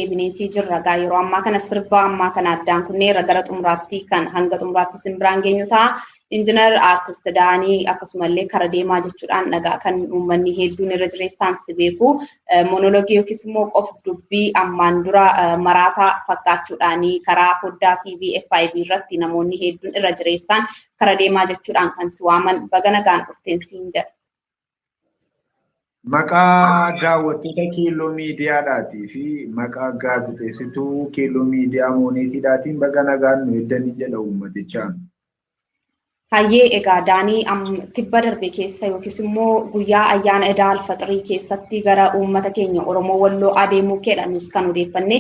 deebineetii jirra gaa yeroo ammaa kana sirba ammaa kana addaan kunneerra gara xumuraatti kan hanga xumuraatti simbiraan geenyu ta'a. Injiinar Aartist Daanii akkasumallee kara deemaa jechuudhaan dhagaa kan uummanni hedduun irra jireessaan si beeku. Monoloogii yookiis immoo qof dubbii ammaan dura maraataa fakkaachuudhaan karaa foddaa TV FIB irratti namoonni hedduun irra jireessaan kara deemaa jechuudhaan kan si waaman baga nagaan dhufteen siin jedha. Maqaa daawwattoota Keelloo Miidiyaadhaatii fi maqaa gaazexeessituu Keelloo Miidiyaa Mooneetiidhaatiin baga nagaan nu eddanii jedha uummatichaan. Hayyee egaa Daanii tibba darbe keessa yookiis immoo guyyaa ayyaana Idaa Alfaxirii keessatti gara uummata keenya Oromoo Walloo adeemuu keedha nus kan odeeffanne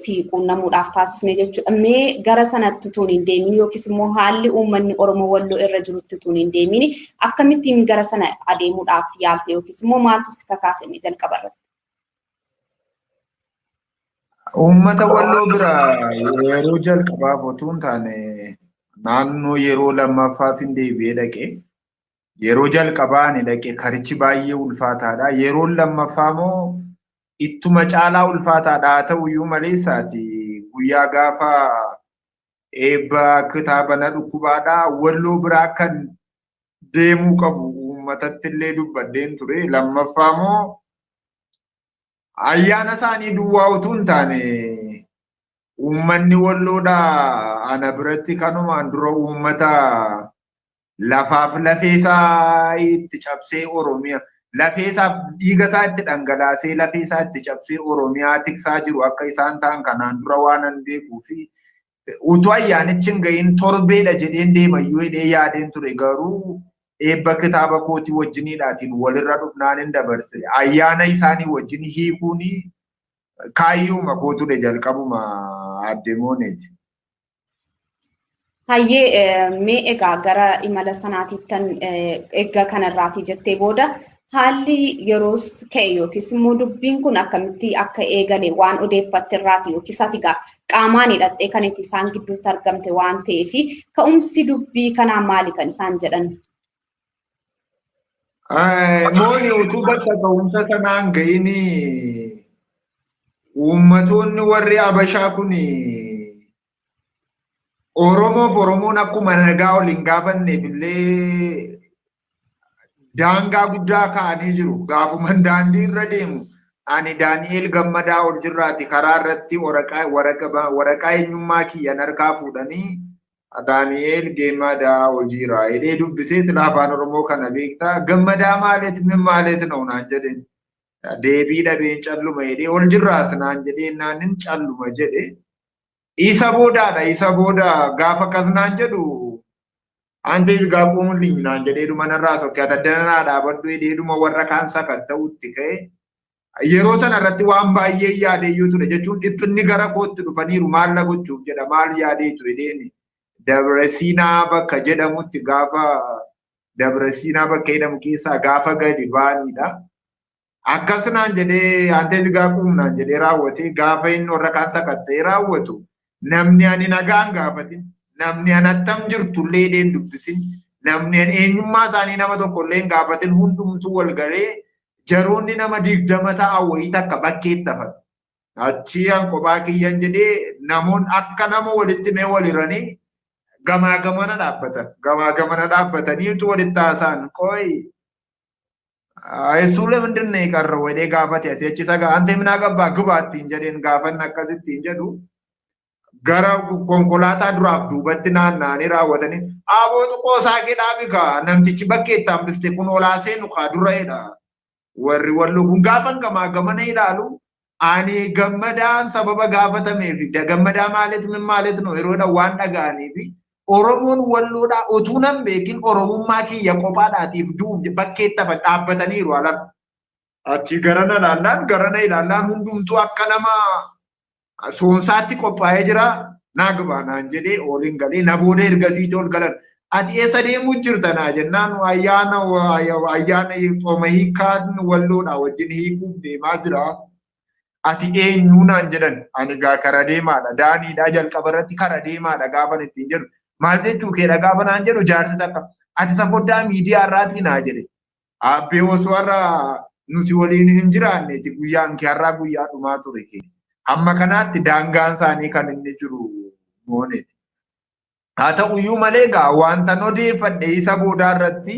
si quunnamuudhaaf taasisne jechuudha. Mee gara sanatti utuu hin deemin yookiis immoo haalli uummanni Oromoo Walloo irra jirutti utuu hin deemin akkamittiin gara sana adeemuudhaaf yaalte yookiis immoo maaltu si kakaasame jalqaba irratti? Uummata Walloo bira yeroo jalqabaaf otoo hin taane naannoo yeroo lammaffaaf hin deebi'ee dhaqe. Yeroo jalqabaa ni dhaqe karichi baay'ee ulfaataadha. Yeroon lammaffaa immoo ittuma caalaa ulfaataadha. Haa ta'uyyuu malee isaati guyyaa gaafa eebba kitaaba na dhukkubaadha. Walloo biraa kan deemuu qabu uummatatti illee dubbadheen ture. Lammaffaa immoo ayyaana isaanii duwwaa utuu hin taane uummanni Walloodha ana biratti kanumaan dura uummata lafaaf lafeesaa itti cabsee Oromiyaa lafeesaaf dhiiga isaa itti dhangalaasee lafeesaa itti cabsee Oromiyaa tiksaa jiru akka isaan ta'an kanaan dura waan an beekuu fi utuu ayyaanichi hin ga'iin torbeedha jedheen deemayyuu hidhee yaadeen ture garuu eebba kitaaba kootii wajjiniidhaatiin walirra dhufnaan hin dabarse ayyaana isaanii wajjin hiikuuni kaayyuuma kootudha jalqabuma adeemoneeti. Hayyee mee egaa gara imala sanaatiittan eegga kanarraatii jettee booda haalli yeroos ka'e yookiis immoo dubbiin kun akkamitti akka eegale waan odeeffatte irraati yookiis ati egaa qaamaan hidhattee kan itti isaan gidduutti argamte waan ta'eef ka'umsi dubbii kanaa maali kan isaan jedhan? Mooni utuu bakka ka'umsa sanaan ga'ini uummattoonni warri Habashaa kun Oromoof Oromoon akkuma nagaa waliin gaafanneef illee daangaa guddaa kaa'anii jiru. Gaafuman daandii irra deemu ani Daani'eel Gammadaa ol jirraati karaa irratti waraqaa eenyummaa kiyyan harkaa fuudhanii Daani'eel Gammadaa ol jira jedhee dubbisee sila afaan Oromoo kana beektaa Gammadaa maaleet min maaleet na'u naan jedheen. Deebii dhabeen calluma jedhee ol jirraas naan jedhee naanin calluma jedhe. Isa boodaadha isa booda gaafa akkas naan jedhu antes gaafuu mul'in naan jedhee manarraa sokkee addanaa dhaabadhu jedheeduma warra kaan sakatta'utti ka'e. Yeroo sana irratti waan baay'ee yaadeeyyuu ture jechuun dhiphinni gara kootti dhufaniiru maal na gochuuf jedha maal yaadee ture deemi. Dabra Siinaa bakka jedhamutti gaafa Dabra Siinaa bakka jedhamu keessaa gaafa gadi ba'anidha. Akkas naan jedhee antes gaafuu naan jedhee raawwate gaafa inni warra kaan sakatta'ee raawwatu. Namni ani nagaan gaafatin, namni ani attam jirtullee deen dubbisin, namni ani eenyummaa isaanii nama tokkollee hin gaafatin hundumtuu wal garee jaroonni nama 20 ta'a wayii takka bakkeetti hafan. Achii an kophaa kiyyan jedhee namoonni akka nama walitti mee waliranii gamaa gamana dhaabbatan. Gamaa gamana dhaabbataniitu walitti haasa'an qoyi. Esuule mindinne qarra wadee gaafate asii achi sagaa ante minaa gabbaa gubaattiin jedheen gaafanni akkasittiin jedhu. Gara konkolaataa duraaf duubatti naanna'anii raawwatanii aboo xiqqoo saaqee dhaabika namtichi bakkeetti hambiste kun olaa seenu kaa dureedha. Warri Walloo kun gaafan gamaa gamana ilaalu ani Gammadaan sababa gaafatameef Gammadaa maaliif min maaliif no yeroodha waan dhaga'aniif Oromoon Walloodhaa utuu nan beekin Oromummaa kiyya qophaadhaatiif duub bakkeetti hafa dhaabbataniiru alam. Achi garana ilaallaan hundumtuu akka nama soonsaatti qophaa'ee jira naagabaa naan jedhee oliin galee na booda ergasiitti ol galan ati eessa deemuu jirta naa jennaan ayyaana xooma hiikaan Walloodhaa wajjin hiikuuf deemaa jira ati eenyuu naan jedhan ani gaa kara deemaadha daaniidhaa jalqaba irratti kara deemaadha gaafan ittiin jedhu maal jechuu keedha gaafa naan jedhu jaarsi takka ati safoddaa miidiyaa irraatii naa jedhe abbee osoo har'a nuti waliin hin jiraanneeti guyyaan kee har'aa guyyaa dhumaa ture keenya. Amma kanaatti daangaan isaanii kan inni jiru moone. Haa ta'uyyuu malee egaa wanta odeeffadhe isa boodaa irratti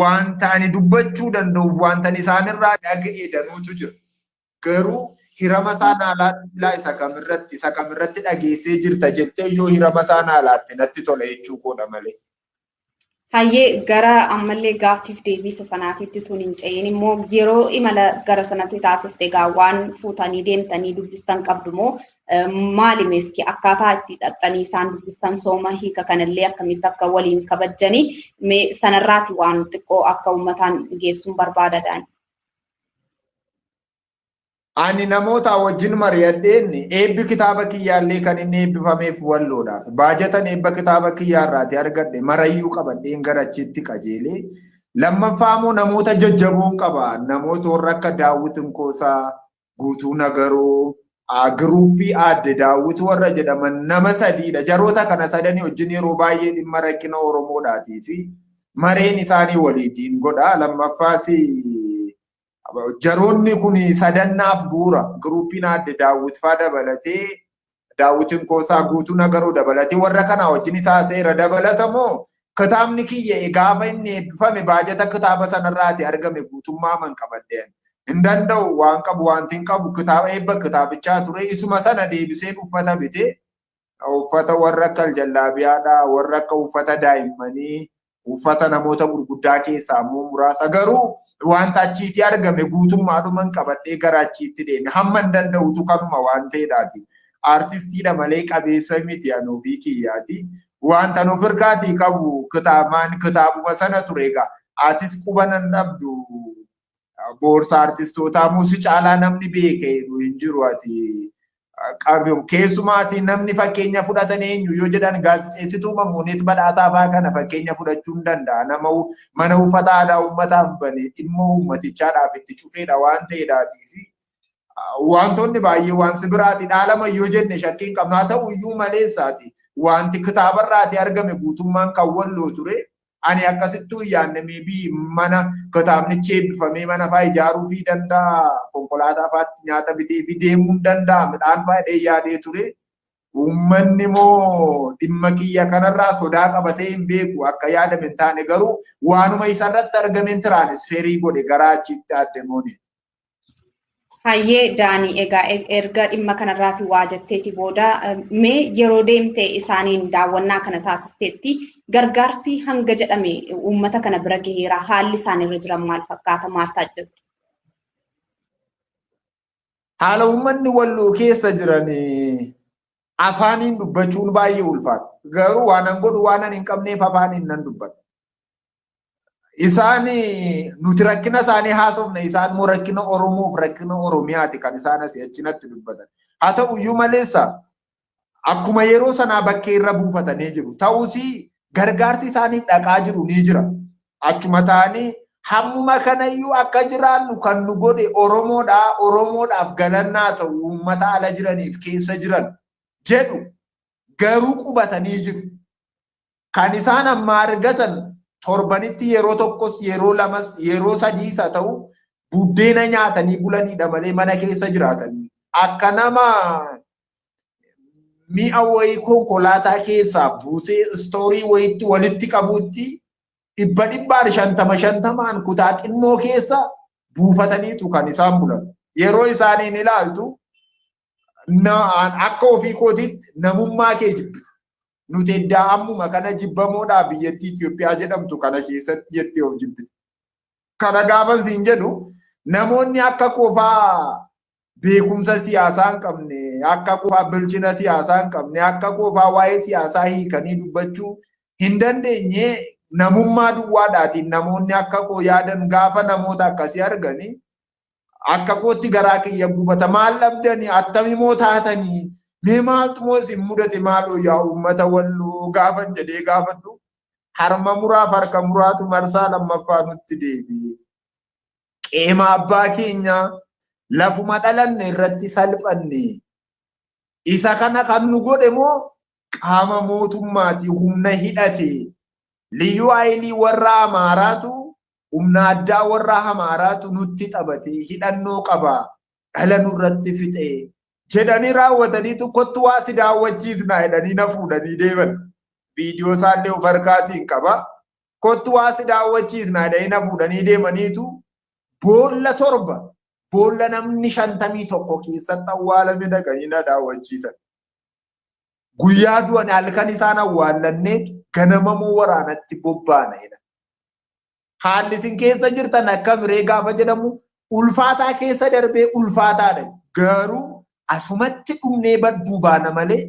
wanta ani dubbachuu danda'u wanta isaanirraa dhaga'e danuutu jira. Garuu hirama saanaalaa isa kamirratti dhageessee jirta jettee yoo hirama saanaalaatte natti tola jechuu koodha malee. Hayyee gara ammallee gaaffiif deebisa sanaatitti tun hin ce'in immoo yeroo imala gara sanatti taasifte egaa waan fuutanii deemtanii dubbistan qabdu moo maali meeski akkaataa itti dhaxxanii isaan dubbistan sooma hiika kanallee akkamitti akka waliin kabajanii sanarraati waan xiqqoo akka uummataan geessuun barbaadadhaan. Ani namoota wajjin mari'adheen eebbi kitaaba kiyyaallee kan inni eebbifameef walloodhaaf baajatan eebba kitaaba kiyyaarraati argadhe marayyuu qabadheen gara achitti qajeelee lammaffaa immoo namoota jajjaboon qaba namoota warra akka Daawwitiin Koosaa Guutuu Nagaroo giruuppii adde Daawwit warra jedhaman nama sadiidha jaroota kana sadanii wajjin yeroo baay'ee dhimma rakkina Oromoodhaatii fi mareen isaanii waliitiin godha lammaffaas jaroonni kun sadannaaf buura giruuppiin adde Daawwit faa dabalatee Daawwitiin Koosaa Guutuu Nagaroo dabalatee warra kana wajjin isaa seera dabalatamoo kitaabni kiyya gaafa inni eebbifame baajata kitaaba sanarraati argame guutummaa man qabadheen hin danda'u waan qabu wanti hin qabu kitaaba eebba kitaabichaa ture isuma sana deebiseen uffata bite uffata warra akka aljallaabiyaadha warra akka uffata daa'immanii uffata namoota gurguddaa keessaa immoo muraasa garuu wanta achiitti argame guutummaadhuman qabadhee gara achiitti deeme hamma hin danda'utu kanuma waan ta'eedhaati. Artistiidha malee qabeessa miti anuu fi kiyyaati. Wanta nuuf hirkaatii qabu kitaabuma sana ture egaa atis quba nan dhabdu boorsaa artistootaa muusi caalaa namni beeke hin jiru ati. Keessumaatii namni fakkeenya fudhatan eenyu yoo jedhan gaazexeessituu Mamuuneet Badhaasaa fa'aa kana fakkeenya fudhachuu hin danda'a. Nama mana uffata aadaa uummataaf bane dhimma uummatichaadhaaf itti cufeedha waan ta'eedhaatii. Wantoonni baay'ee waan sibiraati dhaalama yoo jenne shakkiin qabna haa ta'u iyyuu maleessaati wanti kitaabarraati argame guutummaan kan walloo ture ani akkasittuu yaanne maybe mana kitaabnichi eebbifamee mana fa'aa ijaaruu fi danda'a konkolaataa fa'aatti nyaata bitee fi deemuu hin danda'a midhaan fa'aa yaadee ture uummanni moo dhimma kiyya kanarraa sodaa qabatee hin beeku akka yaadame hin taane garuu waanuma isarratti argameen tiraanisferii godhe garaa achitti adde moone. Hayyee Daanii egaa erga dhimma kanarraati waa jetteeti booda mee yeroo deemte isaaniin daawwannaa kana taasisteetti gargaarsi hanga jedhame uummata kana bira gaheera haalli isaanirra jiran maal fakkaata maal taajjabdu? Haala uummanni walloo keessa jiran afaaniin dubbachuun baay'ee ulfaata. Garuu waan an godhu waan an hin qabneef afaaniin nan dubbadha. Isaan nuti rakkina isaanii haasofne isaan moo rakkina Oromoof rakkina Oromiyaati kan isaan asii achinatti dubbatan. Haa ta'u iyyuu maleessa akkuma yeroo sanaa bakkee irra buufatanii jiru. Ta'us gargaarsi isaanii dhaqaa jiru ni jira. Achuma ta'anii hammuma kanayyuu akka jiraannu kan nu godhe Oromoodhaaf galannaa ta'u uummata ala jiraniif keessa jiran jedhu garuu qubatanii jiru. Kan isaan amma argatan torbanitti yeroo tokkos yeroo lamas yeroo sadiis haa ta'u buddeena nyaatanii bulaniidha malee mana keessa jiraatan. Akka nama mi'a wayii konkolaataa keessaa buusee istoorii wayiitti walitti qabuutti dhibbaan shantamaan kutaa xinnoo keessa buufataniitu kan isaan bulan. Yeroo isaaniin ilaaltu akka ofii kootiitti namummaa kee jibbita. Nuti eddaa ammuma kana jibbamoodhaa biyyattii Itoophiyaa jedhamtu kana keessatti jettee of jibbite. Kana gaafan siin jedhu namoonni akka qofaa beekumsa siyaasaa hin qabne, akka qofaa bilchina siyaasaa hin qabne, akka qofaa waa'ee siyaasaa hiikanii dubbachuu hin dandeenye namummaa duwwaadhaatiin namoonni akka koo yaadan gaafa namoota akkasii arganii akka kootti garaa kiyya gubata maal dhabdanii attamimoo taatanii mee maaltu moo isin mudate maaloo yaa uummata walloo gaafan jedhee gaafadhu harma muraaf harka muraatu marsaa lammaffaa nutti deebi'e. Qeema abbaa keenya lafuma dhalanne irratti salphanne isa kana kan nu godhe moo qaama mootummaati humna hidhate liyyuu haayilii warra Amaaraatu humna addaa warra Amaaraatu nutti xabate hidhannoo qaba. dhala nurratti fixee jedhanii raawwataniitu kottu waa si daawwachiisna jedhanii na fuudhanii deeman. Viidiyoo isaallee of harkaatiin qaba. Kottu waa si daawwachiisna jedhanii na fuudhanii deemaniitu boolla torba boolla namni 51 keessatti awwaalame dhaqanii na daawwachiisan. Guyyaa du'an halkan isaan awwaallanneetu ganamamoo waraanatti bobbaana jedha. Haalli isin keessa jirtan akka miree gaafa jedhamu ulfaataa keessa darbee ulfaataadha. Garuu asumatti dhumnee badduu baana malee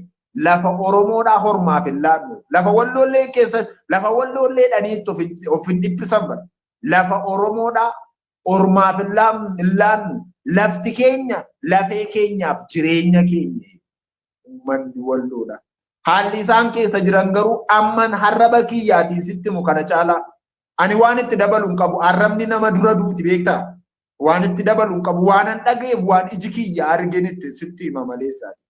lafa Oromoodhaa hormaaf hin laannu. Lafa Walloollee keessa lafa Walloollee dhaniitti of hin dhiphisan bara. Lafa Oromoodhaa hormaaf hin laannu. Lafti keenya lafee keenyaaf jireenya keenya. Uummanni Walloodha. Haalli isaan keessa jiran garuu amman harraba kiyyaatiin sitti mu kana caalaa. Ani waan itti dabaluun qabu arrabni nama dura duuti beektaa. Waan itti dabaluun qabu waan an dhageef waan iji kiyya arginitti sitti hima maleessaati.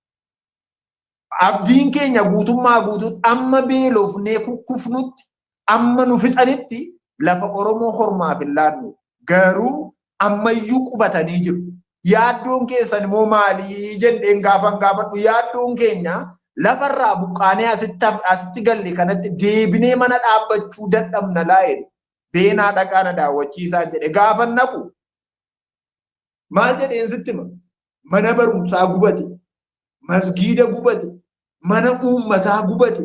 Abdiin keenya guutummaa guutuutti amma beelofnee kukkufnutti amma nu fixanitti lafa Oromoo hormaaf hin laannu. Garuu ammayyuu qubatanii jiru. Yaaddoon keessan immoo maalii jenneen gaafadhu yaaddoon keenya lafarraa buqqaanee asitti galle kanatti deebinee mana dhaabbachuu dadhabna laa'edha. Beenaa dhaqaana daawwachiisaa jedhe gaafa naqu maal jedheen sitti mana barumsaa gubate, masgiida gubate, mana uummataa gubate.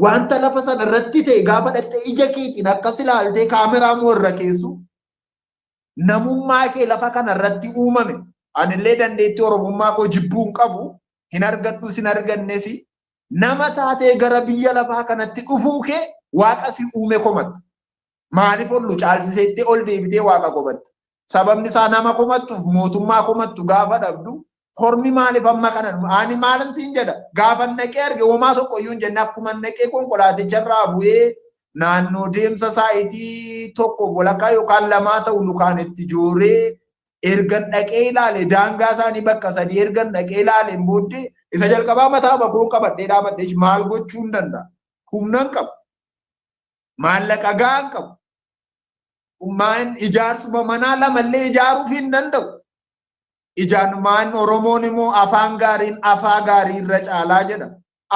Wanta lafa sana irratti ta'e gaafa dhattee ija keetiin akkas ilaaltee kaameraa moorra keessu namummaa kee lafa kana irratti uumame. Anillee dandeettii Oromummaa koo jibbuun qabu hin argadhu sin argannes nama taatee gara biyya lafaa kanatti dhufuu kee waaqa si uume komatta. Maaliif ollu caalsiseetti ol deebitee waaqa komatta. Sababni isaa nama komattuuf mootummaa komattu gaafa dhabdu hormi maaliif amma kanan ani maalan siin jedha gaafa naqee arge homaa tokko iyyuu hin jenne akkuma naqee konkolaaticharraa bu'ee naannoo deemsa saayitii tokko walakkaa yookaan lamaa ta'u lukaan itti jooree ergan dhaqee ilaale daangaa isaanii bakka sadii ergan dhaqee ilaaleen booddee isa jalqabaa mataa bakoo qabadhee dhaabadhee maal gochuu hin danda'a. Humnaan qabu. Maallaqa gahaan qabu. Ummaan ijaarsuma manaa lamallee ijaaruuf hin danda'u. Ijaanumaan Oromoon immoo afaan gaariin afaa gaarii irra caalaa jedha.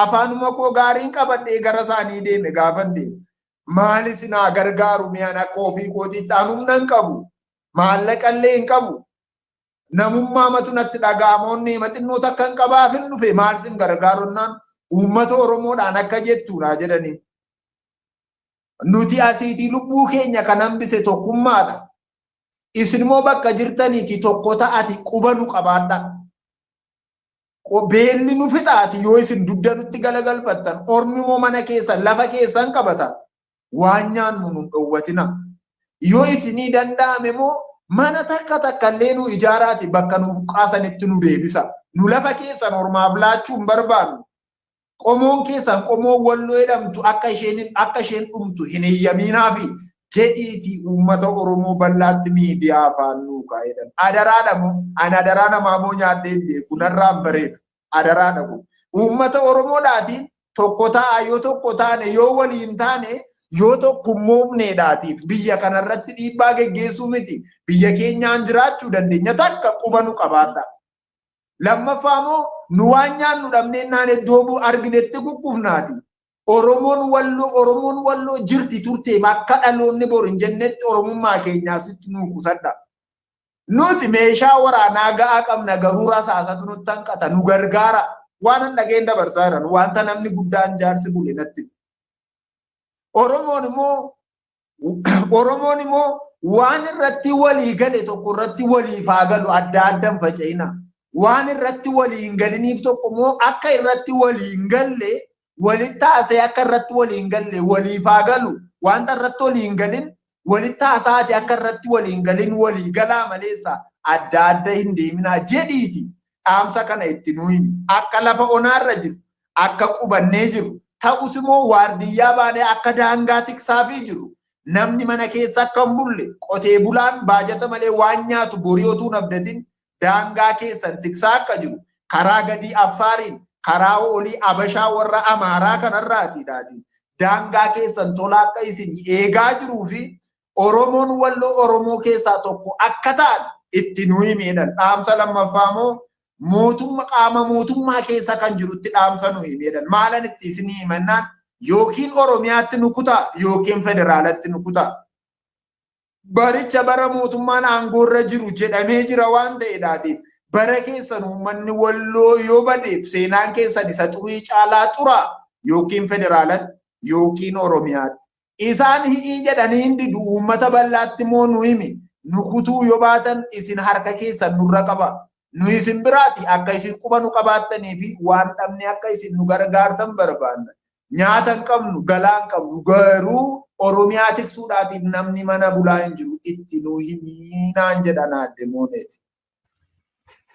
Afaanuma koo gaariin qabadhee gara isaanii deeme gaafan deeme. Maalis naa gargaaru mi'aan akka ofii kootiitti humna hin qabu. Maallaqallee hin qabu. Namummaa matu natti dhaga'amoonni maxinnoota akka hin qabaaf hin dhufe maal sin gargaaronnaan uummata Oromoodhaan akka jettuudha jedhanii. Nuti asiitii lubbuu keenya kan hambise tokkummaadha. Isin immoo bakka jirtaniiti tokko ta'ati quba nu qabaadha. Beelli nu fixaati yoo isin dugda nutti galagalfattan ormi immoo mana keessan lafa keessan qabata. Waan nyaannu nu dhowwatina. Yoo isinii danda'ame immoo mana takkallee nu ijaaraati bakka nu buqqaasanitti nu deebisa. Nu lafa keessan ormaaf laachuu hin barbaannu. Qomoon keessan qomoon Walloo jedhamtu akka isheen dhumtu hin eeyyaminaa fi jedhiitii uummata Oromoo bal'aatti miidiyaa afaan nuu kaa'edhan. Adaraadha moo ani adaraa namaa moo nyaadhee hin beeku narraan bareeda. Adaraadha moo uummata Oromoodhaatiin tokko ta'a yoo tokko taane yoo waliin taane yoo tokkummoofneedhaatiif biyya kanarratti dhiibbaa geggeessuu miti. Biyya keenyaan jiraachuu dandeenya takka quba nu qabaadha. Lammaffaa moo nu waan nyaannu dhabnee naan iddoo arginetti kukkufnaati. Oromoon Walloo jirti turte akka dhaloonni bor hin jennetti Oromummaa keenyaa sitti nuu qusadha. Nuti meeshaa waraanaa ga'aa qabna garuu rasaasatu nutti hanqata nu gargaara. Waan an dhageen dabarsaa jiran wanta namni guddaan jaarsi bule natti. Oromoon immoo waan irratti walii gale tokko irratti waliif haa galu adda addan faca'ina. Waan irratti waliin galiniif tokko immoo akka irratti waliin galle walitti taasee akka irratti waliin galle waliif haa galu. Wanta irratti waliin galin walitti taasaati akka irratti waliin galin walii galaa maleessa adda adda hin deeminaa jedhiiti. Dhaamsa kana itti nuyi akka lafa onaarra jiru akka qubannee jiru ta'us immoo waardiyyaa baanee akka daangaa tiksaafii jiru. Namni mana keessa akka hin bulle qotee bulaan baajata malee waan nyaatu boriyootuu nabdatin daangaa keessan tiksaa akka jiru karaa gadii Affaariin karaa olii Abashaa warra Amaaraa kanarraatiidhaati. Daangaa keessan tola akka isin eegaa jiruu fi Oromoon Walloo Oromoo keessaa tokko akka ta'an itti nu himedhan. Dhaamsa lammaffaa moo mootummaa qaama mootummaa keessa kan jirutti dhaamsa nu himedhan. Maalan itti isinii himannaan yookiin Oromiyaatti nu kutaa yookiin federaalatti nu kutaa. Baricha bara mootummaan aangoorra jiru jedhamee jira waan ta'eedhaatiif bara keessan uummanni Walloo yoo badeef seenaan keessan isa xurii caalaa xuraa yookiin federaalatti yookiin Oromiyaatti. Isaan hi'ii jedhanii hindi uummata bal'aatti moo nu himi nu kutuu yoo baatan isin harka keessan nurra qaba. Nu isin biraati akka isin quba nu qabaattanii fi waan dhabne akka isin nu gargaartan barbaanna. Nyaata hin qabnu, galaa hin qabnu, garuu Oromiyaa tiksuudhaatiif namni mana bulaa hin jiru itti nu himinaan jedhan adde mooneeti.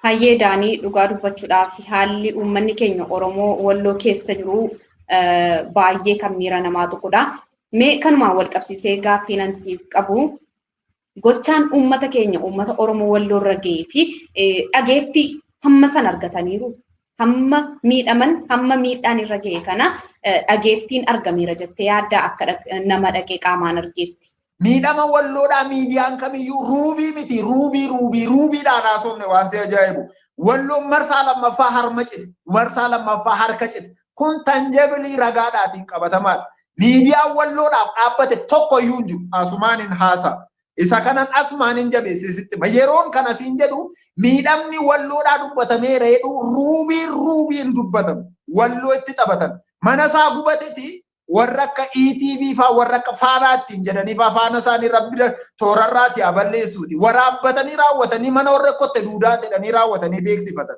Hayyee Daanii dhugaa dubbachuudhaaf haalli uummanni keenya Oromoo Walloo keessa jiru baay'ee kan miira namaa tuqudha. Mee kanumaan wal qabsiisee gaaffii nansiif qabu gochaan uummata keenya uummata Oromoo Walloo irra ga'ee fi dhageetti hamma san argataniiru. Hamma miidhaman hamma miidhaan irra ga'e kana dhageettiin argameera jettee yaadda akka nama dhaqee qaamaan argeetti. Miidhama Walloodhaa miidiyaan kamiyyuu ruubii miti ruubiidhaan haasofne waan si ajaa'ibu. Walloon marsaa lammaffaa harma cite marsaa lammaffaa harka cite kun tanjabilii ragaadhaatiin qabatamaadha. Miidiyaan Walloodhaaf dhaabbate tokko iyyuu hin jiru asumaan hin haasa'a. Isa kanan asumaan hin jabeessisitti yeroon kana siin jedhu miidhamni Walloodhaa dubbatamee jedhu ruubiin dubbatamu Walloo itti taphatan mana isaa gubateti warra akka ETV faa warra akka faanaattiin jedhanii faana isaanii rabbi toorarraati balleessuuti waraabbatanii raawwatanii mana warra kotte duudaa jedhanii raawwatanii beeksifatan.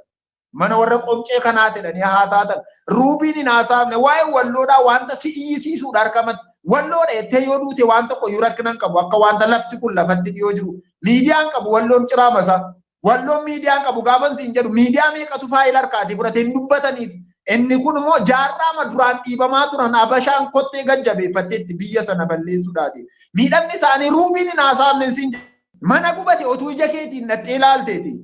Mana warra qomcee kanaa jedhanii haasaatan ruubiin hin haasafne waa'ee Walloodhaa wanta si'isiisuudha harkamatti Walloodha ettee yoo duute waan tokko yoo rakkinan qabu akka wanta lafti kun lafatti dhiyoo jiru miidiyaan qabu Walloon ciraamasa Walloon miidiyaan qabu gaafan siin jedhu miidiyaa meeqatu faayila harkaatii fudhatee hin dubbataniif inni kun immoo jaarraa duraan dhiibamaa turan Habashaan kottee gajjabeeffatteetti biyya sana balleessuudhaati miidhamni isaanii ruubiin hin haasafne siin mana gubate otuu ija keetiin dhattee ilaalteeti.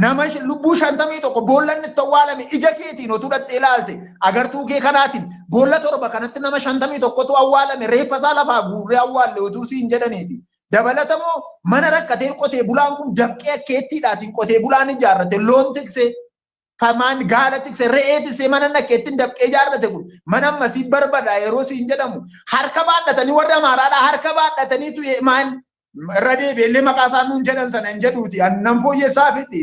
Nama lubbuu 51 boollanni itti awwaalame ija keetiin otuu dhattee ilaalte agartuu kee kanaatiin boolla 7 kanatti nama 51tu awwaalame reeffa isaa lafaa guurree awwaalle otuu siin jedhaniiti. Dabalatamoo mana rakkatee qotee bulaan kun dafqee akkeettiidhaatiin qotee bulaan ijaarrate loon tiksee famaan gaala tiksee re'ee tiksee mana nakkeettiin dafqee ijaarrate kun mana ammasii barbada yeroo siin jedhamu harka baadhatanii warra maaraadhaa harka baadhataniitu maan Radee beellee maqaa isaan nuun jedhan sana hin jedhuuti. Annan fooyyessaa fiti.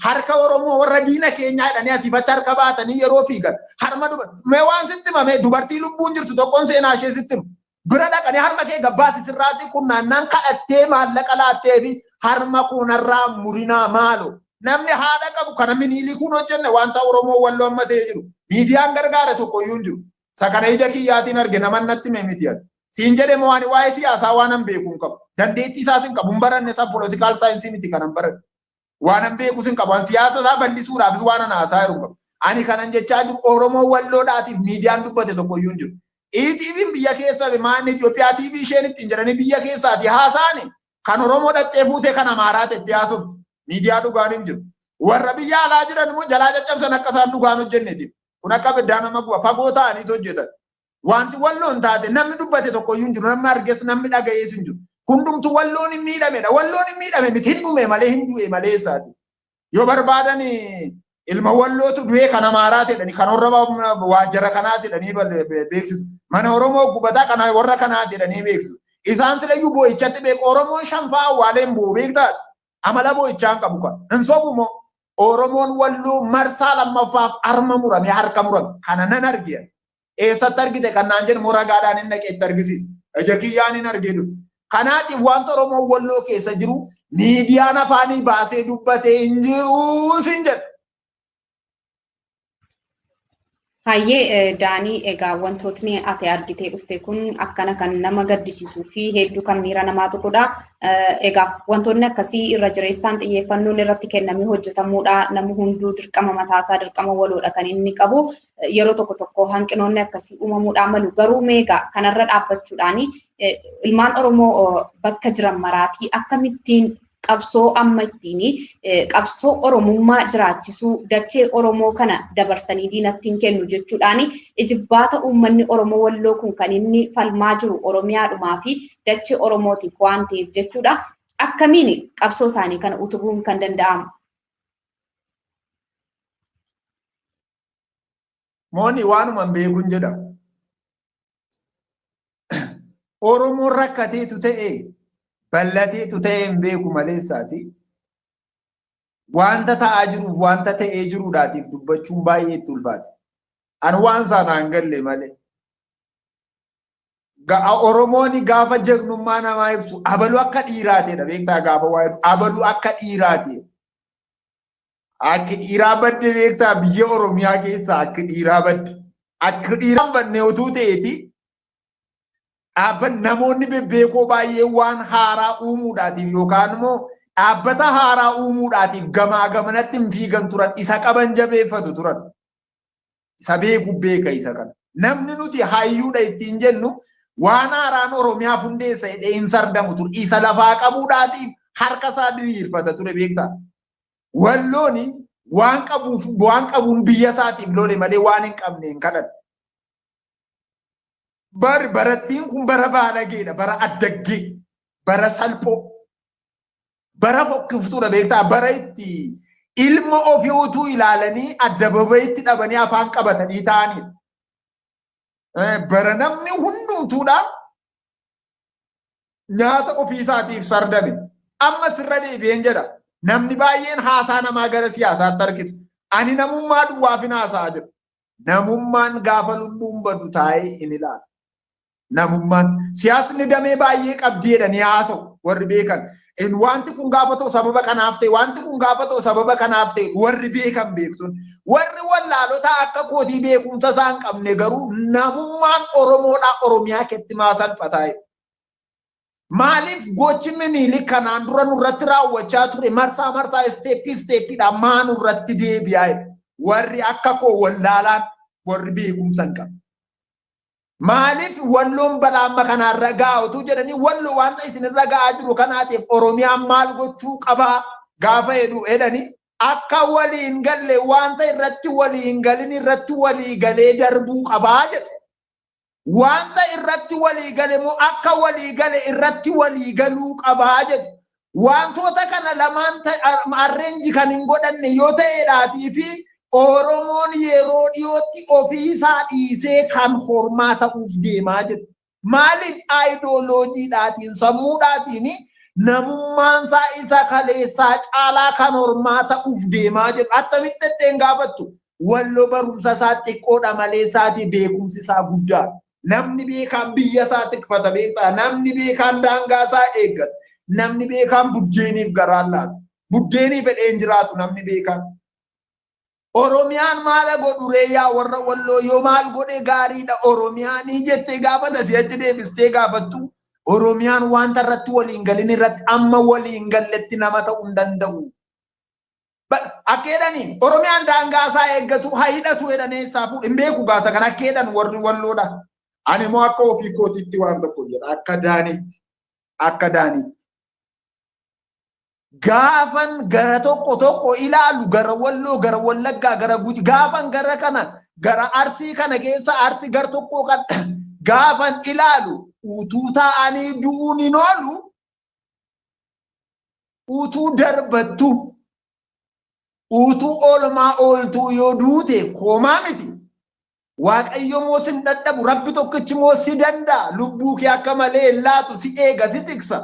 Harka Oromoo warra diina keenyaa jedhanii asiifacha harka baatanii yeroo fiigan. Harma mee waan sitti himame dubartii lubbuun jirtu tokkoon seenaa ishee sitti himu. Bira dhaqanii harma kee gabbaasi sirraati kun naannaan kadhattee maallaqa laattee fi harma kunarraa murinaa maalo. Namni haadha qabu kana miniilii kun hojjenne wanta Oromoo Walloo amma ta'ee jiru. Miidiyaan gargaara tokko iyyuu hin jiru. Sakana ija kiyyaatiin arge naman natti mee miti jedhu. Siin jedhe waan waa'ee siyaasaa waan an beekuun qabu. Dandeettii isaatiin qabu hin baranne isaa poolitikaal saayinsii miti kan an baranne. Waan an beekus hin qabu. Siyaasa isaa bal'isuudhaafis waan an haasaa jiru qabu. Ani kanan jechaa jiru Oromoo Walloodhaatiif miidiyaan dubbate tokko iyyuu hin jiru. ETV'n biyya keessa maanni Itoophiyaa TV isheen ittiin jedhanii biyya keessaati haasaani kan Oromoo dhattee fuutee kan Amaaraa itti haasofti. Miidiyaa dhugaan hin jiru. Warra biyya alaa jiran immoo jalaa caccabsan akka isaan dhugaan hojjenneetiif. Kun akka biddaa nama guba fagoo ta'aniitu hojjetan. Wanti Walloon taate namni dubbate tokko iyyuu hin jiru. Namni arges namni dhagayees hin jiru. Hundumtu Walloon hin miidhamedha. Walloon hin miidhame miti hin dhume malee hin du'e malee isaati. Yoo barbaadan ilma Wallootu du'ee kan Amaaraa jedhanii kan warra waajjira kanaa jedhanii beeksisu. Mana Oromoo gubataa kana warra kanaa jedhanii beeksisu. Isaan silayyuu boo'ichatti beeku Oromoon shanfaa awwaaleen boo'u beektaa amala boo'ichaan qabu kan. Hin sobumoo Oromoon Walloo marsaa lammaffaaf harma murame harka murame kana nan argee. Eessatti argite kan naan jedhu muragaadhaan hin dhaqeetti argisiisa. Ija kiyyaan hin argee dhufu. Kanaatiif wanta Oromoo Walloo keessa jiru miidiyaan afaanii baasee dubbatee hin jiru siin jedha. Hayyee Daanii egaa wantootni ati argitee dhufte kun akkana kan nama gaddisiisuu fi hedduu kan miira namaa tuqudha. Egaa wantoonni akkasii irra jireessaan xiyyeeffannoon irratti kennamee hojjetamuudha. Namni hunduu dirqama mataasaa dirqama waloodha kan inni qabu. Yeroo tokko tokko hanqinoonni akkasii uumamuudhaa malu garuu meegaa kanarra dhaabbachuudhaani ilmaan Oromoo bakka jiran maraatii akkamittiin qabsoo amma ittiin qabsoo Oromummaa jiraachisuu dachee Oromoo kana dabarsanii diinattiin kennu jechuudhaani ijibbaata uummanni Oromoo Walloo kun kan inni falmaa jiru Oromiyaadhumaa fi dachee Oromootiif waan ta'eef jechuudha. akkamiin qabsoo isaanii kana utubuun kan danda'amu? Mooni waanuma beekuun jedha. Oromoon rakkateetu ta'e bal'ateetu ta'e hin beeku maleessaati. Wanta ta'aa jiruuf wanta ta'ee jiruudhaatiif dubbachuun baay'ee itti ulfaate. Ani waan sanaan galle malee. Oromoon gaafa jagnummaa namaa ibsu abaluu akka dhiiraateedha beektaa gaafa waa'ee abaluu akka dhiiraate. Akka dhiiraa badde beektaa biyya Oromiyaa keessaa akka dhiiraa badde. Akka dhiiraa badne utuu ta'eeti dhaabban namoonni bebbeekoo baay'ee waan haaraa uumuudhaatiif yookaan immoo dhaabbata haaraa uumuudhaatiif gamaa gamanatti hin fiigan turan isa qaban jabeeffatu turan. Isa beeku beeka isa kana. Namni nuti hayyuudha ittiin jennu waan haaraan Oromiyaaf hundeessa jedhee hin sardamu ture. Isa lafaa qabuudhaatiif harka isaa diriirfata ture beektaa. Wallooni waan qabuun biyya isaatiif lole malee waan hin qabne hin kadhatu. Barattiin kun bara baalageedha, bara addaggee, bara salphoo, bara fokkiftuudha beektaa, bara itti ilma ofii utuu ilaalanii adda baba'itti dhabanii afaan qabatanii ta'anidha. Bara namni hundumtuudha nyaata ofii isaatiif sardame. Amma sirra deebi'een jedha. Namni baay'een haasaa namaa gara siyaasaatti harkisu. Ani namummaa duwwaaf hin haasa'aa jiru. Namummaan gaafa lubbuun badu taa'ee hin ilaalu. Namummaan siyaasni damee baay'ee qabdeedha ni haasa'u warri beekan. Wanti kun gaafa ta'u sababa kanaaf ta'e, wanti kun gaafa ta'u sababa kanaaf ta'e warri beekan beektuun. Warri wallaalota akka kootii beekumsa isaan qabne garuu namummaan Oromoodhaa Oromiyaa keetti maa salphataa. Maaliif gochi Minilik kanaan dura nurratti raawwachaa ture marsaa isteeppiidhaan maa nurratti deebi'aa warri akka koo wallaalaan warri beekumsa hin qabu. Maaliif walloon balaamma kanaan ragaa utuu jedhanii walloo wanta isin ragaa jiru kanaatiif Oromiyaan maal gochuu qabaa gaafa jedhanii akka waliin galle wanta irratti waliin galin irratti walii galee darbuu qabaa jedhu. Wanta irratti walii gale moo akka walii gale irratti walii galuu qabaa jedhu. Wantoota kana lamaan arreenji kan hin godhanne yoo ta'eedhaatii fi Oromoon yeroo dhiyootti ofii isaa dhiisee kan hormaa ta'uuf deemaa jiru. Maaliif aayidooloojiidhaatiin sammuudhaatiin namummaan isaa isa kaleessaa caalaa kan hormaa ta'uuf deemaa jiru. Attamitti ittiin gaafattu walloo barumsa isaa xiqqoodha malee isaatii beekumsi isaa guddaadha. Namni beekaan biyya isaa tikfata beektaa. Namni beekaan daangaa isaa eeggata. Namni beekaan buddeeniif garaan laatu. Buddeeniif fedheen jiraatu namni beekaan. Oromiyaan maala godhu reeyyaa warra walloo yoo maal godhe gaariidha Oromiyaanii jettee gaafata si'achi deebistee gaafattu Oromiyaan wanta irratti waliin galin irratti amma waliin galletti nama ta'uu hin danda'u. Akkeedhaniin Oromiyaan daangaa isaa eeggatu haa hidhatu jedhanii saafuun hin beeku gaasa kan akkeedhan warri walloodha. Ani immoo akka ofii kootiitti waan tokko jedha akka daaniitti. Gaafan gara tokko ilaalu gara walloo gara wallaggaa gara guji gaafan gara kana gara arsii kana keessa arsii gar tokko kan gaafan ilaalu utuu ta'anii du'uun hin oolu utuu darbattu utuu oolmaa ooltuu yoo duuteef homaa miti. Waaqayyo moo sin dadhabu rabbi tokkichi moo si danda'a lubbuu kee akka malee laatu si eega si tiksa.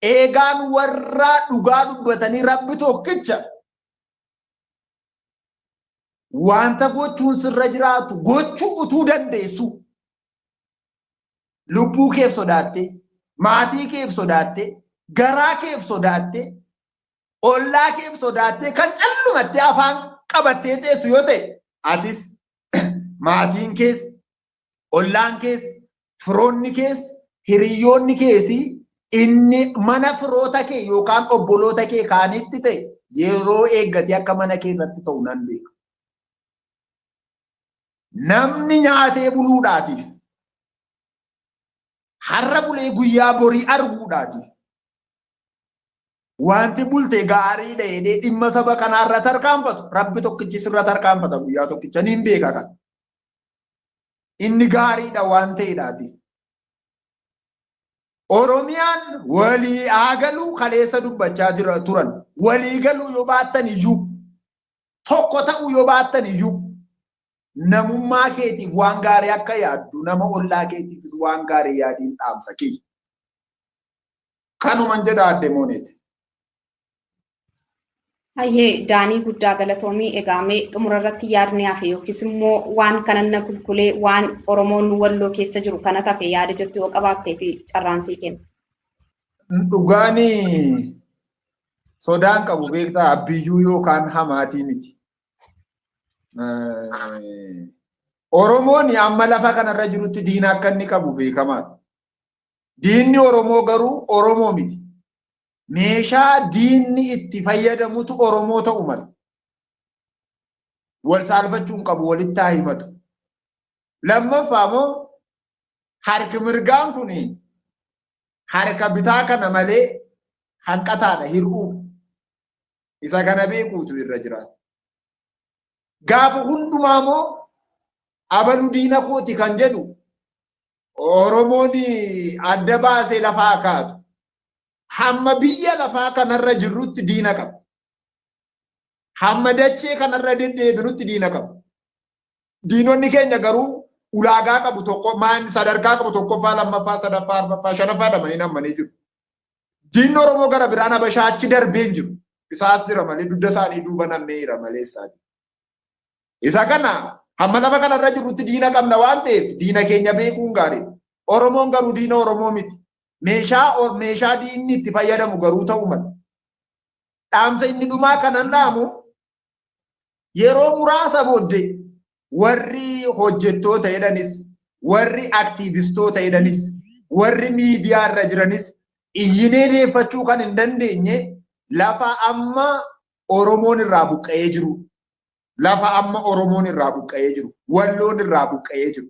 Eegaan warra dhugaa dubbatanii rabbi tokkicha wanta gochuun sirra jiraatu gochuu utuu dandeessu lubbuu keef sodaatte maatii keef sodaatte garaa keef sodaatte ollaa keef sodaatte kan callumattee afaan qabattee teessu yoo ta'e atis maatiin kees ollaan kees firoonni kees hiriyyoonni keessi inni mana firoota kee yookaan obboloota kee kaanitti ta'e yeroo eeggate akka mana kee irratti ta'u nan beeka. Namni nyaatee buluudhaatiif har'a bulee guyyaa borii arguudhaatiif wanti bulte gaarii dheedee dhimma saba kanaarra tarkaanfatu rabbi tokkichi sirra tarkaanfata guyyaa tokkicha niin beeka kan. Inni gaariidha waan ta'eedhaatiif. Oromiyaan walii aagalu kaleessa dubbachaa jira turan. Walii galuu yoo baattan iyyuu tokko ta'uu yoo baattan iyyuu namummaa keetiif waan gaarii akka yaaddu nama ollaa keetiifis waan gaarii yaadiin dhaamsa kee. Kanuman jedha adde Mooneeti. Hayyee Daanii guddaa galatoomii egaamee xumura irratti yaadni hafe yookiis immoo waan kananna kulkulee waan Oromoon Walloo keessa jiru kana tafe yaada jettu yoo qabaattee fi carraansii kenna. Dhugaanii sodaan qabu beektaa abbiyyuu yookaan hamaatii miti. Oromoon amma lafa kanarra jirutti diina akka inni qabu beekamaadha. Diinni Oromoo garuu Oromoo miti. Meeshaa diinni itti fayyadamutu Oromoo ta'u mala. Wal saalfachuun qabu walitti haa himatu. Lammaffaa immoo harki mirgaan kun harka bitaa kana malee hanqataadha hir'uudha. Isa kana beekuutu irra jiraata. Gaafa hundumaa immoo abalu diina kooti kan jedhu Oromoon adda baasee lafaa kaatu. Hamma biyya lafaa kanarra jirrutti diina qaba. Hamma dachee kanarra deddeebinutti diina qaba. Diinonni keenya garuu ulaagaa qabu tokko maan sadarkaa qabu tokkoffaa lammaffaa sadaffaa arfaffaa shanaffaa dhamanii nammanii jiru. Diinni Oromoo gara biraan Habashaa achi darbee hin jiru. Isaas jira malee dugda isaanii duuba nammee jira malee isaati. Isa kana hamma lafa kanarra jirrutti diina qabna waan ta'eef diina keenya beekuun gaarii. Oromoon garuu diina Oromoo miti. Meeshaa diinni itti fayyadamu garuu ta'u mala. Dhaamsa inni dhumaa kanan dhaamu yeroo muraasa booddee warri hojjettoota jedhanis, warri aktiivistoota jedhanis, warri miidiyaa irra jiranis iyyinee deeffachuu kan hin dandeenye lafa amma Oromoon irraa buqqa'ee jiru. Lafa amma Oromoon irraa buqqa'ee jiru. Walloon irraa buqqa'ee jiru.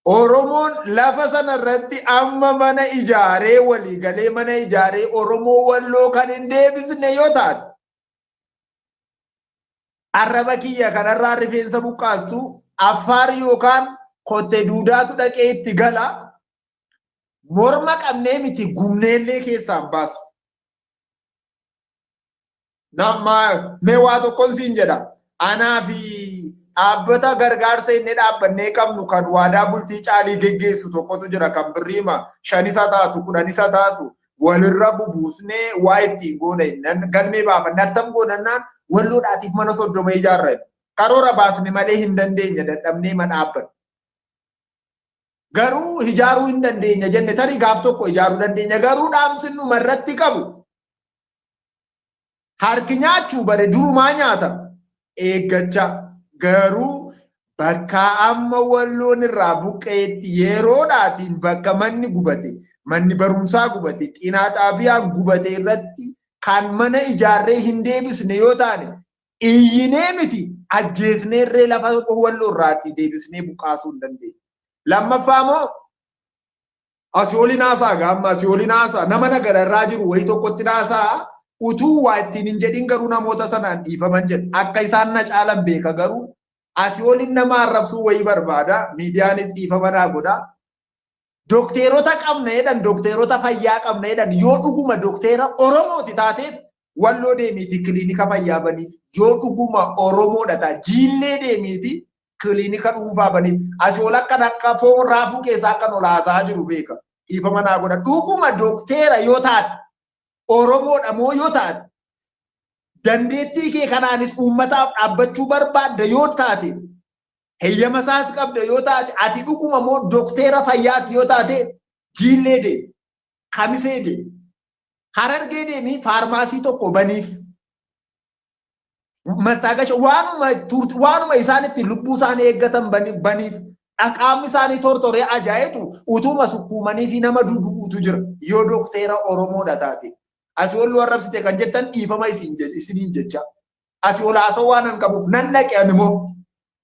Oromoon lafa sana irratti amma mana ijaaree walii galee mana ijaaree Oromoo Walloo kan hin deebisne yoo taate arraba kiyya kanarraa rifeensa buqqaastu Affaar yookaan kotte duudaatu dhaqee itti gala morma qabnee miti gumneellee keessaan baasu. Nama mee waa tokkoon siin jedha anaa fi dhaabbata gargaarsa inni dhaabbannee qabnu kan waadaa bultii caalii geggeessu tokkotu jira kan birriima 5 taatu 10 taatu walirra bubuusnee waa ittiin goona galmee baafannee attam goonannaan Walloodhaatiif mana 30 ijaarra karoora baasne malee hin dandeenya dadhabnee mana dhaabbanne. Garuu ijaaruu hin dandeenya jenne tarii gaaf tokko ijaaruu dandeenya garuu dhaamsinnu marratti qabu. Harki nyaachuu bare durumaa nyaata eeggacha. Garuu bakka amma Walloon irraa buqqa'eetti yeroodhaatiin bakka manni gubate, manni barumsaa gubate, xinaa xaabiyaan gubate irratti kan mana ijaarree hin deebisne yoo taane iyyinee miti ajjeesneerree lafa Walloo irraatti deebisnee buqqaasuu hin dandeenya. Lammaffaa immoo asii olii naasaa gaamma asii olii naasaa nama nagara irraa jiru wayii tokkotti naasaa utuu waa ittiin hin jedhin garuu namoota sanaan dhiifaman jedha. Akka isaan na caalan beeka garuu asii oliin nama arrabsuu wayii barbaada. Miidiyaanis dhiifama naa godha. Dokteerota qabna jedhan dokteerota fayyaa qabna jedhan yoo dhuguma dokteera Oromooti taateef Walloo deemiiti kiliinika fayyaa baniif yoo dhuguma Oromoodha taa jiillee deemiiti kiliinika dhuunfaa baniif asii ol akka foon raafuu keessaa akka nolaasaa jiru beeka. Dhiifama naa godha. Dhuguma dokteera yoo taate Oromoodha moo yoo taate dandeettii kee kanaanis uummataaf dhaabbachuu barbaadda yoo taate heeyyama isaas qabda yoo taate ati dhuguma moo dokteera fayyaati yoo taate jiillee deemi kamisee deemi Harargee deemi faarmaasii tokko baniif mastaagasha waanuma isaanitti lubbuu isaanii eeggatan baniif qaamni isaanii tortoree ajaa'itu utuma sukkuumanii fi nama duuduutu jira yoo dokteera Oromoodha taate. Asii ol arrabsite kan jettan dhiifama isiniin jecha. Asii ol haasawaa waan hin qabuuf nan naqe animmoo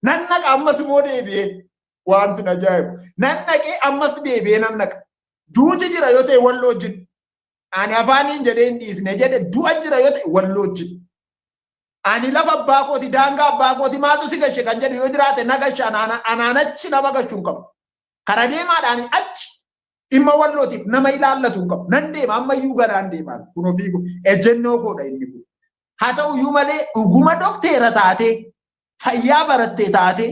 nan naqa ammas immoo deebi'ee waan sin ajaa'ibu. Nan naqee ammas deebi'ee nan naqa. Duuti jira yoo ta'e Walloo wajjin. Ani afaaniin jedhee hin dhiisne jedhe du'a jira yoo ta'e Walloo wajjin. Ani lafa abbaa kooti daangaa abbaa kooti maaltu si gashe kan jedhu yoo jiraate na gashe anaanachi nama gashuu hin qabu. Kara deemaadhaan achi Dhimma wallootiif nama ilaallatu hin qabu. Nan deema ammayyuu garaan deemaan kun ofii ejjennoo koodha inni kun. Haa ta'u iyyuu malee dhuguma dokteera taatee fayyaa barattee taatee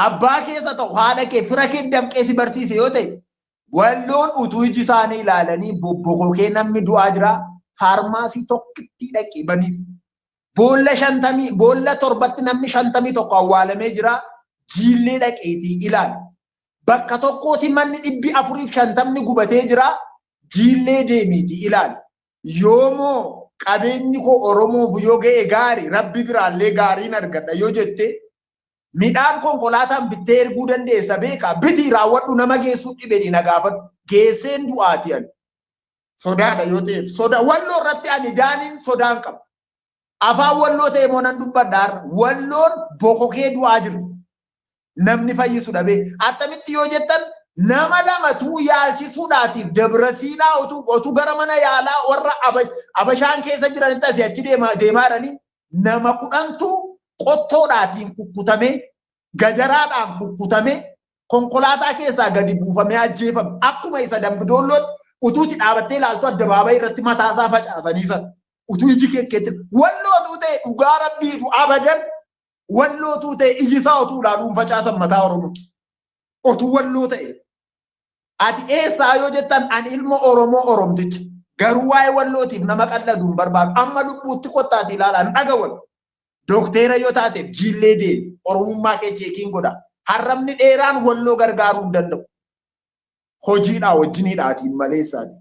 abbaa keessa ta'u haadha kee fira kee damqee si barsiise yoo ta'e walloon utuu iji isaanii ilaalanii bobbokokee namni du'aa jira faarmaasii tokkitti dhaqee baniif boolla torbatti namni 51 awwaalamee jira jiillee dhaqeetii ilaala. Bakka tokkooti manni 450 gubatee jira jiillee deemiitii ilaala. Yoomoo qabeenyi koo Oromoof yoo ga'e gaarii rabbi biraallee gaariin argadha yoo jette midhaan konkolaataan bittee erguu dandeessa beekaa bitii raawwadhu nama geessuu dhibeen na gaafadhu geesseen du'aati ani sodaadha yoo ta'eef soda walloo irratti ani daaniin sodaan qaba afaan walloo ta'e moo nan dubbadhaar walloon bokokee du'aa jiru namni fayyisu dhabee attamitti yoo jettan nama lamatu yaalchisuudhaatiif Dabrasiinaa otuu gara mana yaalaa warra abashaan keessa jiranitti asii achi deemaadhanii nama 10tu qottoodhaatiin kukkutame gajaraadhaan kukkutame konkolaataa keessaa gadi buufamee ajjeefame akkuma isa Dambidollootti utuuti dhaabattee ilaaltu addabaabayii irratti mataasaa facaasanii san utuu iji keekkeetti wallootuu ta'e dhugaa rabbiitu abadan wallootuu ta'e iji isaa otuu ilaaluun facaasan mataa Oromoo otuu walloo ta'e ati eessaa yoo jettan ani ilma Oromoo Oromticha garuu waa'ee wallootiif nama qal'aduun barbaadu amma lubbuutti kottaati ilaalaan dhagawwan dokteera yoo taateef jiillee deemi Oromummaa kee cheekiin godha harramni dheeraan walloo gargaaruu hin danda'u hojiidhaa wajjiniidhaatiin maleessaati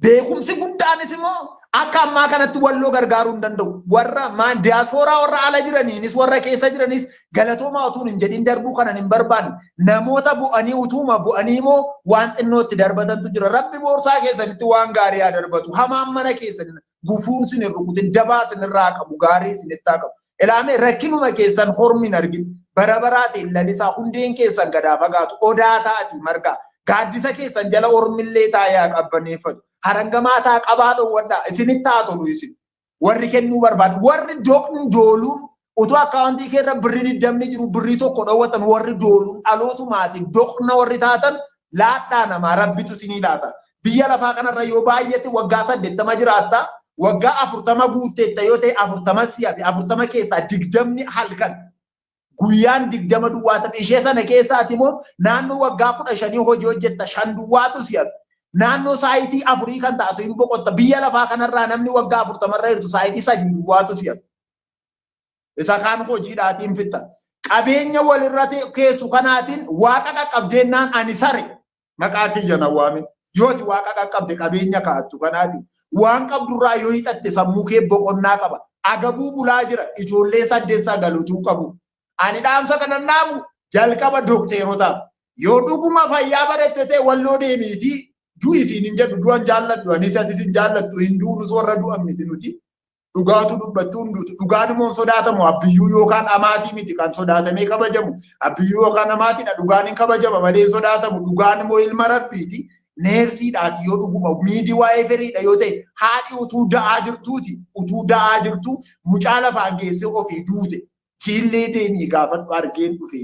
beekumsi guddaanis immoo akka ammaa kanatti walloo gargaaruu hin danda'u warra diyaasfooraa warra ala jiraniinis warra keessa jiranis galatoomaa utuun hin jedhin darbuu kanan hin barbaanne namoota bu'anii utuuma bu'anii immoo waan xinnootti darbatantu jira rabbi boorsaa keessanitti waan gaarii haa darbatu hamaan mana keessanii gufuun sin rukutin dabaa sin irraa qabu gaarii sin itti qabu ilaame rakkinuma keessan hormin argin barabaraatiin lalisaa hundeen keessan gadaa fagaatu odaa taati margaa gaaddisa keessan jala ormillee taayaa qabbaneeffatu harangamaa taa qabaadho wadda isinitti haa tolu isin warri kennuu barbaadu warri doqni dooluun utuu akkaawuntii keerra birrii 20 jiru birrii tokko dhawwatan warri dooluun dhalootu maatiin doqna warri taatan laadhaa namaa rabbitu isinii laata biyya lafaa kanarra yoo baay'eetti waggaa 80 jiraatta waggaa 40 guutteetta yoo ta'e 40 si'ate 40 keessaa 20 halkan guyyaan 20 duwwaa ta'e ishee sana keessaati immoo naannoo waggaa 15 hojii hojjetta 5 duwwaatu si'ate naannoo saayitii 4 kan taatu hin boqotta biyya lafaa kanarraa namni waggaa 40 irra jirtu saayitii 3 duwwaatu si'ate isa kaan hojiidhaatiin fitta qabeenya walirra keessu kanaatiin waaqa qaqqabdeennaan ani sare maqaa kiyya nawwaame yooti waaqa qaqqabde qabeenya kaattu kanaati waan qabdurraa yoo hidhatte sammuu kee boqonnaa qaba agabuu bulaa jira ijoollee 8 galutuu qabu ani dhaamsa kanan dhaamu jalqaba dokteerotaaf yoo dhuguma fayyaa baratte ta'e walloo deemiitii du'i isiin hin jedhu du'an jaalladhu anis atis hin jaalladhu hin duunus warra du'an miti nuti dhugaatu dubbattu hunduutu dhugaan immoo sodaatamu abbiyyuu yookaan amaatii miti kan sodaatamee kabajamu abbiyyuu yookaan amaatiidha dhugaan hin kabajama malee sodaatamu dhugaan immoo ilma rabbiiti neersiidhaati yoo dhuguma miidii waa'ee firiidha yoo ta'e haadhi utuu da'aa jirtuuti utuu da'aa jirtu mucaa lafaan geessee ofii duute jiillee deemii gaafadhu argeen dhufee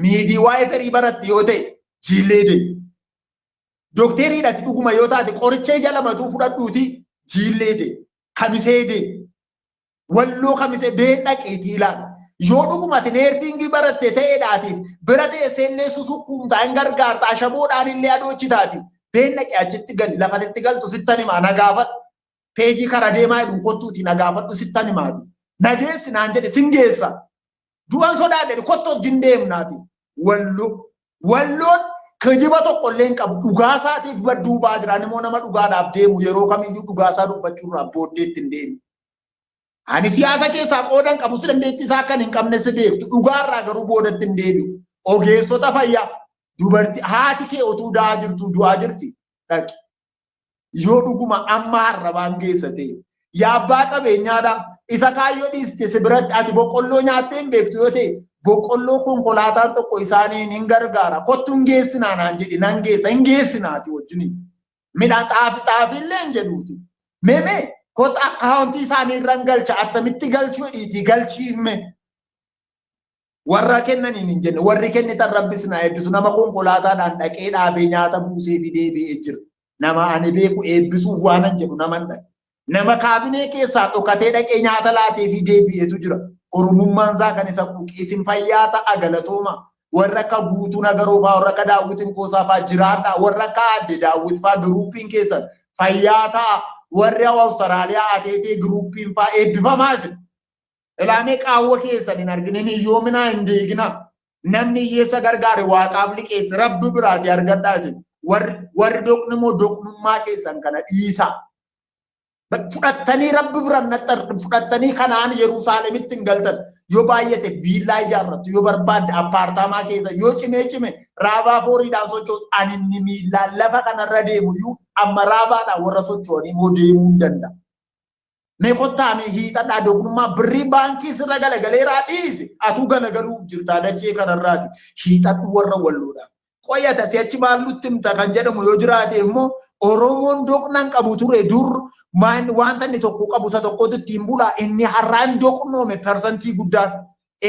miidii waa'ee firii baratti yoo ta'e jiillee deemi dokteriidhaati dhuguma yoo taate qoricha jala matuu fudhadhuuti jiillee deemi kamisee deemi walloo kamisee been dhaqeetii ilaala yoo dhugumati neersiingii baratte ta'eedhaatiif bira teesseellee susukkuumtaa hin gargaarta ashaboodhaan illee adoochitaati been dhaqee achitti gali lafatti galtu sittan himaa nagaafadhu peejii kara deemaa jedhuun kottuuti nagaafadhu sittan himaati nageessi naan jedhe singeessa du'an sodaadhe kottoo wajjin deemnaati walloon kijiba tokkollee hin qabu dhugaasaatiif badduubaa jiraan immoo nama dhugaadhaaf deemu yeroo kamiyyuu dhugaasaa dubbachuurraa booddeetti hin deemu. Ani siyaasa keessaa qoodan qabu si dandeetti isaa kan hin qabne si beektu dhugaarraa garuu boodatti hin deebi'u. Ogeessota fayyaa dubartii haati kee otuu da'aa jirtu du'aa jirti dhaqi. Yoo dhuguma amma harrabaan geessa ta'e yaa abbaa qabeenyaadha isa kaayyoo dhiiste si biratti ati boqqolloo nyaattee hin beektu yoo ta'e boqqolloo konkolaataan tokko isaaniin hin gargaara kottu hin geessinaa naan jedhi nan geessa hin geessinaati wajjiniin midhaan xaafiillee hin jedhuuti meemee kota akkaawuntii isaanii irraan galcha attamitti galchuu dhiitii galchiifme warra kennaniin hin jenne warri kennitan rabbis na eebbisu nama konkolaataadhaan dhaqee dhaabee nyaata buusee fi deebi'ee jira nama ani beeku eebbisuuf waanan jedhu naman dhaqe nama kaabinee keessaa dhokatee dhaqee nyaata laatee fi deebi'eetu jira oromummaan isaa kan isa quuqi isin fayyaa ta'a galatooma warra akka guutuu nagaroofaa warra akka daawwitiin koosaafaa jiraadha warra akka adde daawwitfaa giruupiin keessan fayyaa ta'a warri Awustiraaliyaa ateetee giruupiin faa eebbifamaa isin ilaamee qaawwa keessan hin arginin hiyyoomina hin deegina namni hiyyeessa gargaare waaqaaf liqeessa rabbi biraati argadhaa isin warri doqni moo doqnummaa keessan kana dhiisa fudhattanii rabbi biraan naxxar fudhattanii kanaan Yerusaalemitti hin galtan yoo baay'ate viillaa ijaarrattu yoo barbaadde appaartaamaa keessa yoo cime raabaa fooriidhaan socho'u ani inni miillaan lafa kanarra deemuyyuu amma raabaadhaan warra socho'anii moo deemuu hin danda'a. Mee kottaa mee hiixadhaa doqnummaa birrii baankii sirra galagaleeraa dhiisi atuu galagaluuf jirtaa dachee kanarraati hiixadhu warra walloodhaan. Qoyata si'achi maallutti himta kan jedhamu yoo jiraate immoo Oromoon doqnan qabu ture dur wanta inni tokko qabu isa tokkotti ittiin bulaa inni har'aan doqnoome persantii guddaan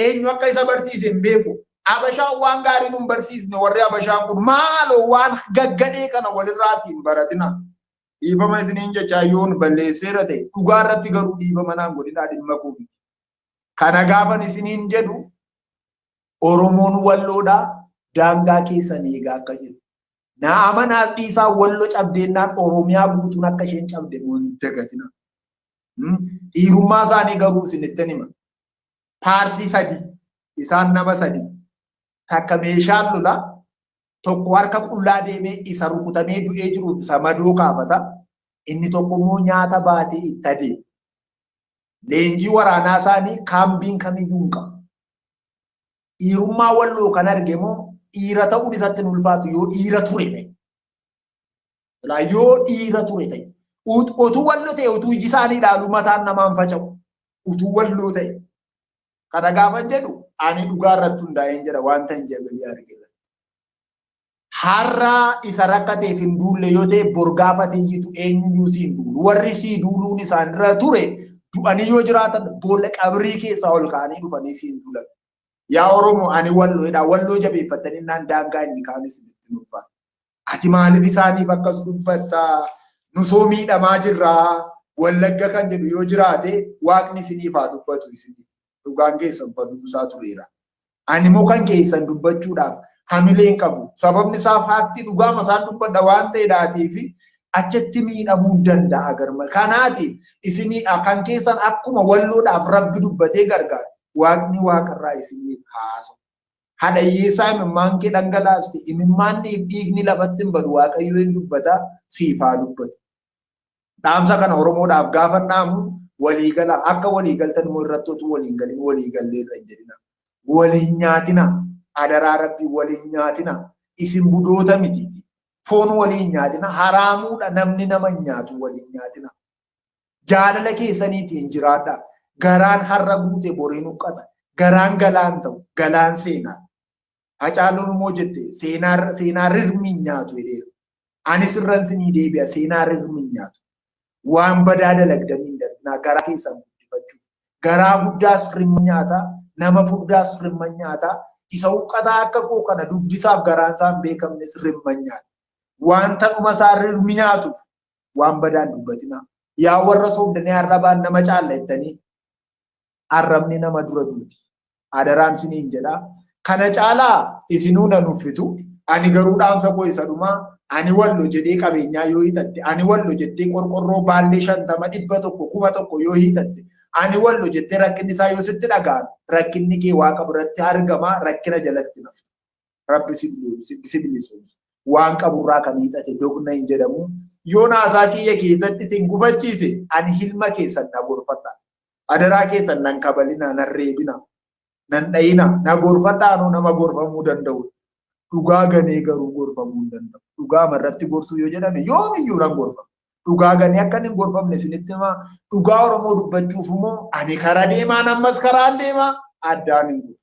eenyu akka isa barsiise hin beeku. Abashaan waan gaarii nun barsiisne warri Abashaan kun maaloo waan gaggadhee kana walirraatiin baratina. Dhiifama isiniin jechaa yoon balleesseera ta'e dhugaa irratti garuu dhiifama naan godhinaa dhimma koo miti. Kana gaafan isiniin jedhu Oromoon walloodhaa daangaa keessan eegaa akka jiru. Na amanaas dhiisaa wallo cabdeennaan Oromiyaa guutuun akka isheen cabde mun dagatina. Dhiirummaa isaanii garuu isinittin hima. Paartii sadii isaan nama sadii takka meeshaan lola tokko harka qullaa deemee isa rukutamee du'ee jiru isa madoo kaafata inni tokko immoo nyaata baatee itti adeema. Leenjii waraanaa isaanii kaambiin kamiyyuu hin qabu. Dhiirummaa walloo kan argamu dhiira ta'uun isatti hin ulfaatu yoo dhiira ture ta'e. Yoo dhiira ture ta'e. Utuu walloo ta'e utuu iji isaanii ilaalu mataan namaan faca'u. Utuu walloo ta'e. Kana gaafan jedhu ani dhugaa irratti hundaa'een jedha wanta hin jabalii argina. Har'a isa rakkateef hin duulle yoo ta'e bor gaafatee jitu eenyuyyuu siin duulu. Warri sii duuluun isaanirra ture du'anii yoo jiraatan boolla qabrii keessaa ol ka'anii dhufanii siin duulan. Yaa Oromoo ani walloodha walloo jabeeffatanii naan daangaa inni kaanis itti nuffaata. Ati maaliif isaaniif akkas dubbatta nusoo miidhamaa jirraa Wallagga kan jedhu yoo jiraate waaqni isiniif haa dubbatu isiniif dhugaan keessan baduusaa tureera. Ani immoo kan keessan dubbachuudhaaf hamileen qabu sababni isaa faaktii dhugaama isaan dubbadha waan ta'eedhaatii fi achitti miidhamuu danda'a garmal. Kanaatiif isinii kan keessan akkuma walloodhaaf rabbi dubbatee gargaaru. Waaqni waaqarraa isiniif haasawu. Haadha hiyyeessaa imimmaan kee dhangalaaste imimmaanniif dhiigni lafatti hin badu Waaqayyo hin dubbata siif haa dubbatu. Dhaamsa kana Oromoodhaaf gaafa dhaamu waliigala akka waliigaltan immoo irratti utuu waliin galin waliigallee irra hin jedhina. Waliin nyaatina adaraa rabbii waliin nyaatina isin budoota mitiiti. Foon waliin nyaatina haraamuudha namni nama nyaatu waliin nyaatina. Jaalala keessaniitiin jiraadha. Garaan har'a guute boriin uqqata. Garaan galaan ta'u galaan seenaa. Hacaaluun immoo jette seenaa rirmiin nyaatu jedheera. Anis irraan sinii deebi'a seenaa rirmiin nyaatu. Waan badaa dalagdanii hin darbinaa garaa keessan guddifachuu. Garaa guddaas rimma nyaata nama furdaas rimma nyaata. Isa uqqataa akka koo kana dubbisaaf garaan isaa hin beekamnes rimma nyaata. Wanta dhuma isaa rirmi nyaatuuf waan badaan dubbatina. Yaa warra soomdanii arrabaan nama caallattanii arrabni nama dura duuti. Adaraan isiniin jedha. Kana caalaa isinuu na nuffitu. Ani garuu dhaamsa koo isa dhumaa ani wallo jedhee qabeenyaa yoo hiitatte ani wallo jettee qorqorroo baallee 50 100 1,000 yoo hiitatte ani wallo jettee rakkinni isaa yoo sitti dhaga'an rakkinni kee waaqa biratti argama rakkina jalatti naftu. Rabbi si bilisoomsa. Waan qaburraa kan hiixate dogna hin jedhamu. Yoo naasaa kiyya keessatti isin gufachiise ani hilma keessan na gorfadha. Adaraa keessan nan kabalina nan reebina nan dhayina na gorfadhaanoo nama gorfamuu danda'u. Dhugaa ganee garuu gorfamuu hin danda'u. Dhugaa marratti gorsuu yoo jedhame yoomiyyuu nan gorfama. Dhugaa ganee akka hin gorfamne isinitti himaa. Dhugaa Oromoo dubbachuuf immoo ani karaa deemaa ammas karaan deemaa addaan hin godhu.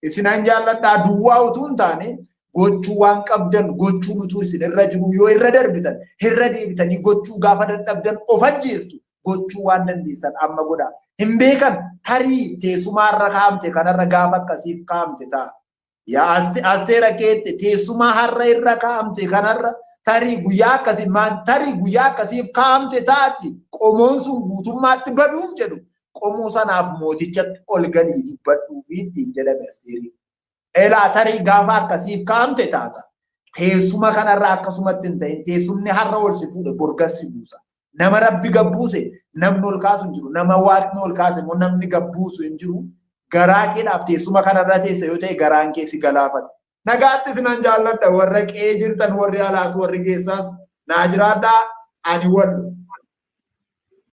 Isinan jaalladhaa duwwaa utuu hin taane gochuu waan qabdan gochuun utuu isin irra jiru yoo irra darbitan irra deebitanii gochuu gaafa dadhabdan of ajjeestu gochuu waan dandeessan amma godhaa. hin beekan tarii teessumaarra kaa'amte kanarra gaafa akkasiif kaa'amte ta'a. Yaa asteera keetti teessuma har'a irra kaa'amte kanarra tarii guyyaa akkasii tarii guyyaa akkasiif kaa'amte taati qomoon sun guutummaatti baduuf jedhu qomoo sanaaf mootichatti ol galii dubbadhuu fi ittiin jedhame asteerii. Elaa tarii gaafa akkasiif kaa'amte taata. Teessuma kanarra akkasumatti hin ta'in teessumni har'a ol si fuudhe borgassi buusa. Nama rabbi gabbuuse namni ol kaasu hin jiru. Nama waaqni ol kaase immoo namni gabbuusu hin jiru. Garaa keedhaaf teessuma kanarra teessa yoo ta'e garaan kee si galaafata. Nagaatti sinan jaalladha warra qe'ee jirtan warri alaas warri keessaas naa jiraadhaa ani wallu.